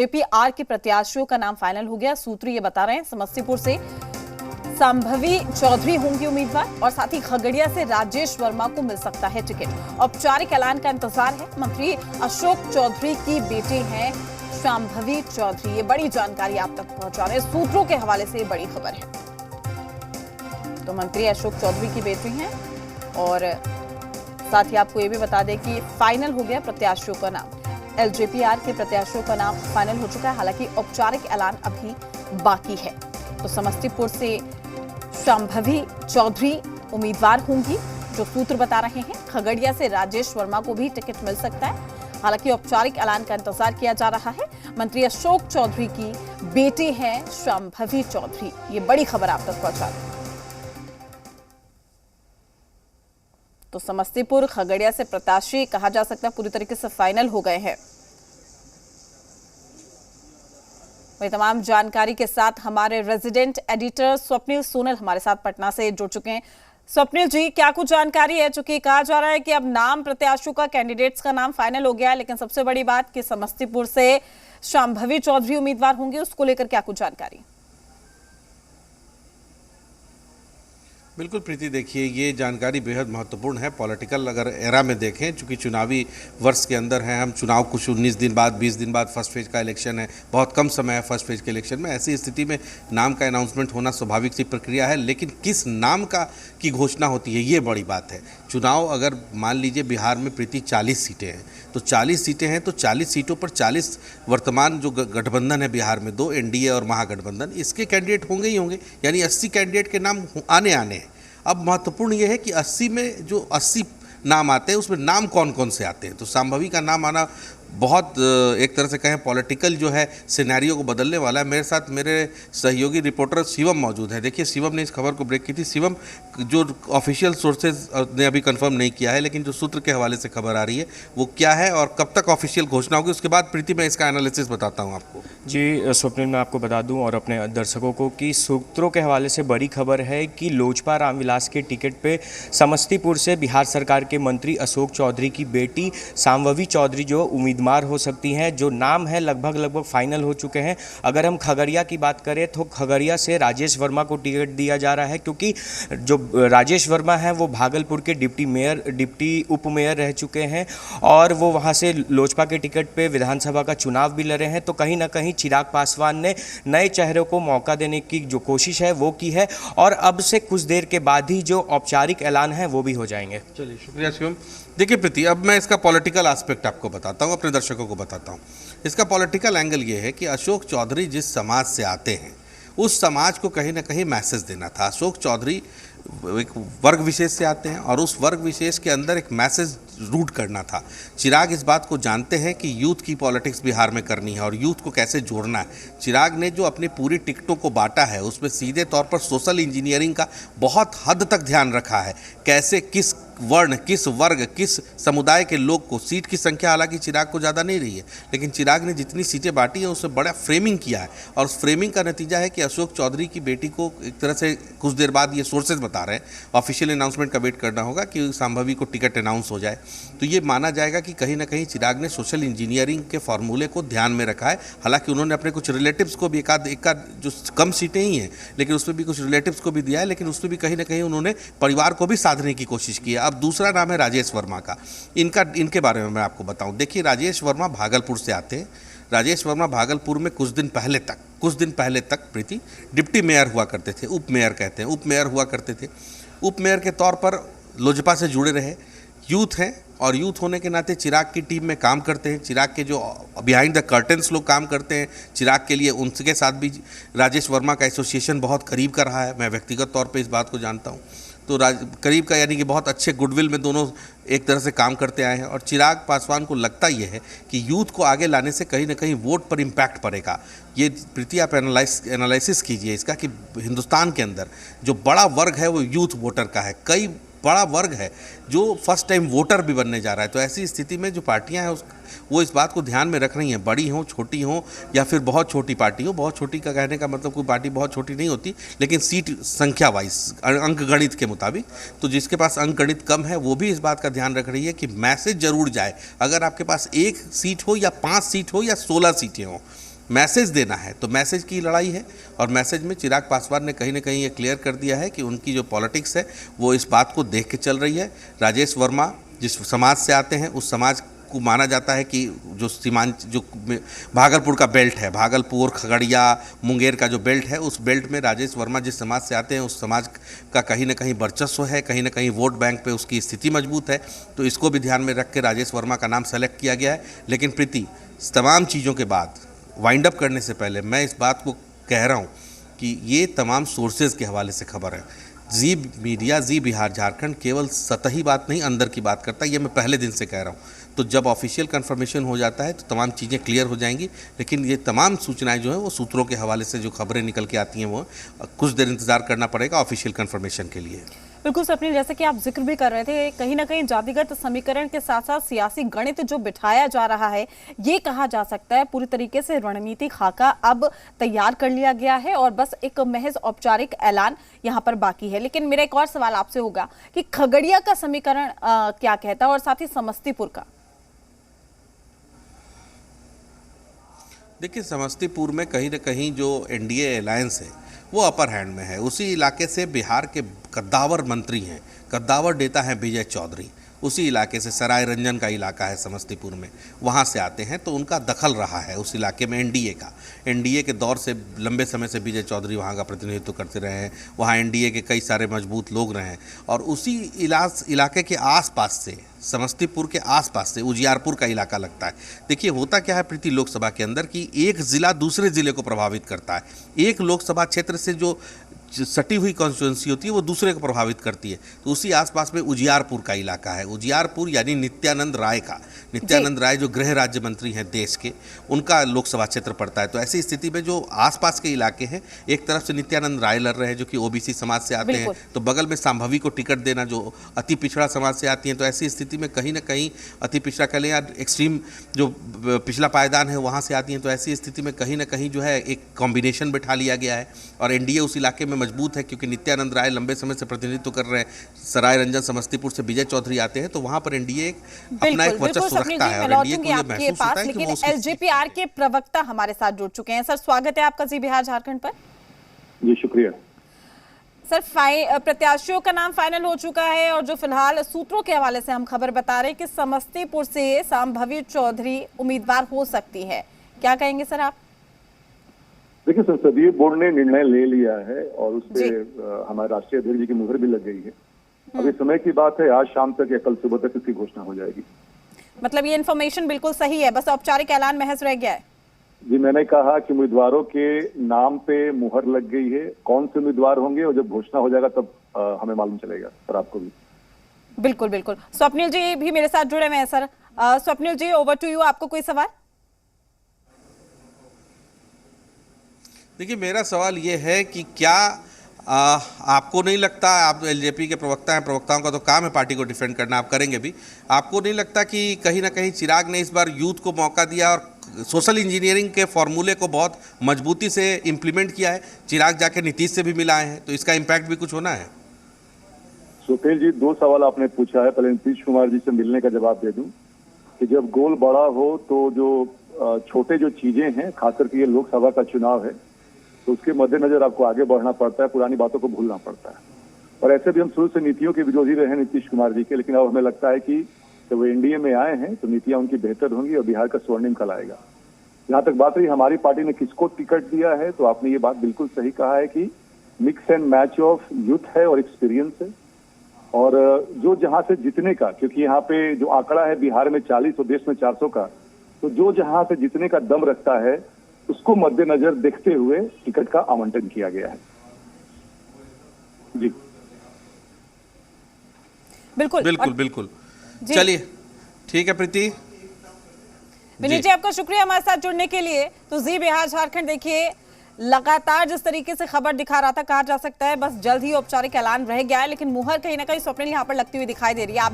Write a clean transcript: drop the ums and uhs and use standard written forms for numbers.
JPR के प्रत्याशियों का नाम फाइनल हो गया। सूत्र ये बता रहे हैं समस्तीपुर से संभवी चौधरी होंगे उम्मीदवार और साथ ही खगड़िया से राजेश वर्मा को मिल सकता है टिकट। औपचारिक ऐलान का इंतजार है। मंत्री अशोक चौधरी की बेटे हैं संभवी चौधरी। ये बड़ी जानकारी आप तक पहुंचा रहे हैं, सूत्रों के हवाले से बड़ी खबर है। तो मंत्री अशोक चौधरी की बेटी हैं और साथ ही आपको ये भी बता दें कि फाइनल हो गया प्रत्याशियों का नाम। एलजेपीआर के प्रत्याशियों का नाम फाइनल हो चुका है, हालांकि औपचारिक ऐलान अभी बाकी है। तो समस्तीपुर से संभवी चौधरी उम्मीदवार होंगी, जो सूत्र बता रहे हैं। खगड़िया से राजेश वर्मा को भी टिकट मिल सकता है, हालांकि औपचारिक ऐलान का इंतजार किया जा रहा है। मंत्री अशोक चौधरी की बेटी हैं संभवी चौधरी। ये बड़ी खबर आप तक पहुंचा रहे हैं। तो समस्तीपुर खगड़िया से प्रत्याशी कहा जा सकता है पूरी तरीके से फाइनल हो गए हैं। वही तमाम जानकारी के साथ हमारे रेजिडेंट एडिटर स्वप्निल सोनल हमारे साथ पटना से जुड़ चुके हैं। स्वप्निल जी, क्या कुछ जानकारी है? चूंकि कहा जा रहा है कि अब नाम प्रत्याशियों का, कैंडिडेट्स का नाम फाइनल हो गया है, लेकिन सबसे बड़ी बात कि समस्तीपुर से संभवी चौधरी उम्मीदवार होंगे, उसको लेकर क्या कुछ जानकारी? बिल्कुल प्रीति, देखिए ये जानकारी बेहद महत्वपूर्ण है। पॉलिटिकल अगर एरा में देखें, चूंकि चुनावी वर्ष के अंदर हैं हम, चुनाव कुछ 19 दिन बाद 20 दिन बाद फर्स्ट फेज का इलेक्शन है, बहुत कम समय है फर्स्ट फेज के इलेक्शन में। ऐसी स्थिति में नाम का अनाउंसमेंट होना स्वाभाविक सी प्रक्रिया है, लेकिन किस नाम की घोषणा होती है ये बड़ी बात है। चुनाव अगर मान लीजिए बिहार में प्रीति 40 सीटें हैं, तो 40 सीटें हैं तो 40 सीटों पर 40 वर्तमान जो गठबंधन है बिहार में, 2 एनडीए और महागठबंधन, इसके कैंडिडेट होंगे ही होंगे, यानी 80 कैंडिडेट के नाम आने हैं। अब महत्वपूर्ण ये है कि 80 में जो 80 नाम आते हैं उसमें नाम कौन कौन से आते हैं। तो संभवी का नाम आना बहुत एक तरह से कहें पॉलिटिकल जो है सिनेरियो को बदलने वाला है। मेरे साथ मेरे सहयोगी रिपोर्टर शिवम मौजूद है। देखिए, शिवम ने इस खबर को ब्रेक की थी। शिवम, जो ऑफिशियल सोर्सेज ने अभी कंफर्म नहीं किया है, लेकिन जो सूत्र के हवाले से खबर आ रही है वो क्या है और कब तक ऑफिशियल घोषणा होगी, उसके बाद प्रीति मैं इसका एनालिसिस बताता हूँ आपको। जी स्वप्निल, मैं आपको बता दूं और अपने दर्शकों को कि सूत्रों के हवाले से बड़ी खबर है कि लोजपा रामविलास के टिकट पे समस्तीपुर से बिहार सरकार के मंत्री अशोक चौधरी की बेटी संभवी चौधरी जो उम्मीदवार हो सकती हैं। जो नाम है लगभग फाइनल हो चुके हैं। अगर हम खगड़िया की बात करें तो खगड़िया से राजेश वर्मा को टिकट दिया जा रहा है, क्योंकि जो राजेश वर्मा हैं वो भागलपुर के डिप्टी उप मेयर रह चुके हैं और वो वहाँ से लोजपा के टिकट पे विधानसभा का चुनाव भी लड़े हैं। तो कहीं ना कहीं चिराग पासवान ने नए चेहरों को मौका देने की जो कोशिश है वो की है और अब से कुछ देर के बाद ही जो औपचारिक ऐलान है वो भी हो जाएंगे। चलिए, शुक्रिया शिवम। देखिए प्रीति, अब मैं इसका पॉलिटिकल एस्पेक्ट आपको बताता हूँ, अपने दर्शकों को बताता हूँ। इसका पॉलिटिकल एंगल ये है कि अशोक चौधरी जिस समाज से आते हैं उस समाज को कहीं ना कहीं मैसेज देना था। अशोक चौधरी एक वर्ग विशेष से आते हैं और उस वर्ग विशेष के अंदर एक मैसेज रूट करना था। चिराग इस बात को जानते हैं कि यूथ की पॉलिटिक्स बिहार में करनी है और यूथ को कैसे जोड़ना है। चिराग ने जो अपनी पूरी टिकटों को बांटा है उसमें सीधे तौर पर सोशल इंजीनियरिंग का बहुत हद तक ध्यान रखा है। कैसे किस वर्ण, किस वर्ग, किस समुदाय के लोग को, सीट की संख्या हालांकि चिराग को ज़्यादा नहीं रही है, लेकिन चिराग ने जितनी सीटें बांटी हैं उसमें बड़ा फ्रेमिंग किया है और उस फ्रेमिंग का नतीजा है कि अशोक चौधरी की बेटी को एक तरह से कुछ देर बाद, ये सोर्सेज बता रहे हैं, ऑफिशियल अनाउंसमेंट का वेट करना होगा कि संभवी को टिकट अनाउंस हो जाए। तो ये माना जाएगा कि कहीं ना कहीं चिराग ने सोशल इंजीनियरिंग के फॉर्मूले को ध्यान में रखा है। हालांकि उन्होंने अपने कुछ रिलेटिव्स को भी एक जो कम सीटें ही हैं लेकिन उसमें भी कुछ रिलेटिव्स को भी दिया है, लेकिन उसमें भी कहीं ना कहीं उन्होंने परिवार को भी साधने की कोशिश की है। अब दूसरा नाम है राजेश वर्मा का। इनके बारे में मैं आपको बताऊं। देखिए, राजेश वर्मा भागलपुर से आते हैं। राजेश वर्मा भागलपुर में कुछ दिन पहले तक प्रीति डिप्टी मेयर हुआ करते थे, उप मेयर कहते हैं, उप मेयर हुआ करते थे। उप मेयर के तौर पर लोजपा से जुड़े रहे, यूथ हैं और यूथ होने के नाते चिराग की टीम में काम करते हैं। चिराग के जो बिहाइंड द कर्टन्स लोग काम करते हैं चिराग के लिए, उनके साथ भी राजेश वर्मा का एसोसिएशन बहुत करीब का रहा है। मैं व्यक्तिगत तौर पे इस बात को जानता हूँ। तो करीब का यानी कि बहुत अच्छे गुडविल में दोनों एक तरह से काम करते आए हैं और चिराग पासवान को लगता ये है कि यूथ को आगे लाने से कहीं ना कहीं वोट पर इम्पैक्ट पड़ेगा। ये प्रीति, आप एनालिसिस कीजिए इसका कि हिंदुस्तान के अंदर जो बड़ा वर्ग है वो यूथ वोटर का है। कई बड़ा वर्ग है जो फर्स्ट टाइम वोटर भी बनने जा रहा है। तो ऐसी स्थिति में जो पार्टियां हैं वो इस बात को ध्यान में रख रही हैं, बड़ी हों, छोटी हों या फिर बहुत छोटी पार्टी हो। बहुत छोटी का कहने का मतलब कोई पार्टी बहुत छोटी नहीं होती, लेकिन सीट संख्या वाइज, अंक गणित के मुताबिक, तो जिसके पास अंक गणित कम है वो भी इस बात का ध्यान रख रही है कि मैसेज जरूर जाए। अगर आपके पास 1 सीट हो या 5 सीट हो या 16 सीटें हों, मैसेज देना है तो मैसेज की लड़ाई है। और मैसेज में चिराग पासवान ने कहीं ना कहीं ये क्लियर कर दिया है कि उनकी जो पॉलिटिक्स है वो इस बात को देख के चल रही है। राजेश वर्मा जिस समाज से आते हैं उस समाज को माना जाता है कि जो जो भागलपुर का बेल्ट है, भागलपुर, खगड़िया, मुंगेर का जो बेल्ट है, उस बेल्ट में राजेश वर्मा जिस समाज से आते हैं उस समाज का कहीं ना कहीं वर्चस्व है, कहीं ना कहीं वोट बैंक पे उसकी स्थिति मजबूत है। तो इसको भी ध्यान में रख के राजेश वर्मा का नाम सेलेक्ट किया गया है। लेकिन प्रीति, तमाम चीज़ों के बाद वाइंड अप करने से पहले मैं इस बात को कह रहा हूँ कि ये तमाम सोर्सेज के हवाले से खबर है। जी मीडिया, जी बिहार झारखंड केवल सतही बात नहीं, अंदर की बात करता है। ये मैं पहले दिन से कह रहा हूँ। तो जब ऑफिशियल कंफर्मेशन हो जाता है तो तमाम चीज़ें क्लियर हो जाएंगी। लेकिन ये तमाम सूचनाएं जो हैं वो सूत्रों के हवाले से जो खबरें निकल के आती हैं वो कुछ देर इंतजार करना पड़ेगा ऑफिशियल कंफर्मेशन के लिए। बिल्कुल स्वप्निल, जैसे कि आप जिक्र भी कर रहे थे, कहीं ना कहीं जातिगत समीकरण के साथ साथ सियासी गणित जो बिठाया जा रहा है, ये कहा जा सकता है पूरी तरीके से रणनीतिक खाका अब तैयार कर लिया गया है और बस एक महज औपचारिक ऐलान यहाँ पर बाकी है। लेकिन मेरा एक और सवाल आपसे होगा कि खगड़िया का समीकरण क्या कहता है और साथ ही समस्तीपुर का। देखिए, समस्तीपुर में कहीं ना कहीं जो एनडीए अलायंस है वो अपर हैंड में है। उसी इलाके से बिहार के कद्दावर मंत्री हैं, कद्दावर नेता हैं विजय चौधरी। उसी इलाके से सराय रंजन का इलाका है समस्तीपुर में, वहाँ से आते हैं। तो उनका दखल रहा है उस इलाके में एनडीए का। एनडीए के दौर से लंबे समय से विजय चौधरी वहाँ का प्रतिनिधित्व करते रहे हैं। वहाँ एनडीए के कई सारे मजबूत लोग रहे हैं। और उसी इलाके के आसपास से, समस्तीपुर के आसपास से उजियारपुर का इलाका लगता है। देखिए, होता क्या है प्रीति लोकसभा के अंदर कि एक ज़िला दूसरे ज़िले को प्रभावित करता है। एक लोकसभा क्षेत्र से जो सटी हुई कॉन्स्टिट्यूंसी होती है वो दूसरे को प्रभावित करती है। तो उसी आसपास में उजियारपुर का इलाका है। उजियारपुर यानी नित्यानंद राय का, नित्यानंद राय जो गृह राज्य मंत्री हैं देश के, उनका लोकसभा क्षेत्र पड़ता है। तो ऐसी स्थिति में जो आसपास के इलाके हैं, एक तरफ से नित्यानंद राय लड़ रहे हैं जो कि ओबीसी समाज से आते हैं, तो बगल में संभवी को टिकट देना जो अति पिछड़ा समाज से आती हैं। तो ऐसी स्थिति में कहीं ना कहीं अति पिछड़ा कह लें या एक्सट्रीम जो पिछला पायदान है वहाँ से आती हैं। तो ऐसी स्थिति में कहीं ना कहीं जो है एक कॉम्बिनेशन बिठा लिया गया है और एनडीए उस इलाके में मजबूत है क्योंकि नित्यानंद राय लंबे समय से प्रतिनिधित्व कर रहे हैं। सराय रंजन समस्तीपुर से विजय चौधरी आते हैं, तो वहां पर एनडीए अपना एक वर्चस्व रखता है और एनडीए को ये महसूस होता है कि वो एलजेपीआर के प्रवक्ता हमारे साथ जुड़ चुके हैं। सर, स्वागत है आपका जी बिहार झारखंड पर। जी शुक्रिया सर। प्रत्याशियों का नाम फाइनल हो चुका है और जो फिलहाल सूत्रों के हवाले से हम खबर बता रहे हैं कि समस्तीपुर से संभवी चौधरी उम्मीदवार हो सकती है, क्या कहेंगे सर आप? देखिए, संसदीय बोर्ड ने निर्णय ले लिया है और उस पर हमारे राष्ट्रीय अध्यक्ष जी की मुहर भी लग गई है। अभी समय की बात है, आज शाम तक या कल सुबह तक इसकी घोषणा हो जाएगी। मतलब ये इन्फॉर्मेशन बिल्कुल सही है, बस औपचारिक ऐलान महज रह गया है। जी, मैंने कहा कि उम्मीदवारों के नाम पे मुहर लग गई है। कौन से उम्मीदवार होंगे और जब घोषणा हो जाएगा तब हमें मालूम चलेगा सर, आपको भी। बिल्कुल बिल्कुल। स्वप्निल जी भी मेरे साथ जुड़े हुए हैं sir. Swapnil ji, over to you, आपको कोई सवाल? देखिए, मेरा सवाल ये है कि क्या आपको नहीं लगता, आप एलजेपी के प्रवक्ता हैं, प्रवक्ताओं का तो काम है पार्टी को डिफेंड करना, आप करेंगे भी, आपको नहीं लगता कि कहीं ना कहीं चिराग ने इस बार यूथ को मौका दिया और सोशल इंजीनियरिंग के फॉर्मूले को बहुत मजबूती से इम्प्लीमेंट किया है? चिराग जाके नीतीश से भी मिलाए हैं, तो इसका इम्पैक्ट भी कुछ होना है? सुखेल जी, दो सवाल आपने पूछा है। पहले नीतीश कुमार जी से मिलने का जवाब दे दूं कि जब गोल बड़ा हो तो जो छोटे जो चीजें हैं, खासकर के ये लोकसभा का चुनाव है, तो उसके मद्देनजर आपको आगे बढ़ना पड़ता है, पुरानी बातों को भूलना पड़ता है। और ऐसे भी हम शुरू से नीतियों के विरोधी रहे नीतीश कुमार जी के, लेकिन अब हमें लगता है कि जब वो एनडीए में आए हैं तो नीतियां उनकी बेहतर होंगी और बिहार का स्वर्णिम कल आएगा। जहां तक बात रही हमारी पार्टी ने किसको टिकट दिया है, तो आपने ये बात बिल्कुल सही कहा है कि mix and match of youth है और एक्सपीरियंस है। और जो जहां से जीतने का, क्योंकि यहाँ पे जो आंकड़ा है बिहार में 40 और देश में 400 का, तो जो जहां से जीतने का दम रखता है उसको मद्देनजर देखते हुए टिकट का आवंटन किया गया है। जी बिल्कुल बिल्कुल बिल्कुल। चलिए, ठीक है प्रीति। विनीत जी, आपका शुक्रिया हमारे साथ जुड़ने के लिए। तो जी बिहार झारखंड देखिए लगातार जिस तरीके से खबर दिखा रहा था, कहा जा सकता है बस जल्द ही औपचारिक ऐलान रह गया है, लेकिन मुहर कहीं ना कहीं स्वप्निल यहाँ पर लगती हुई दिखाई दे रही है। आप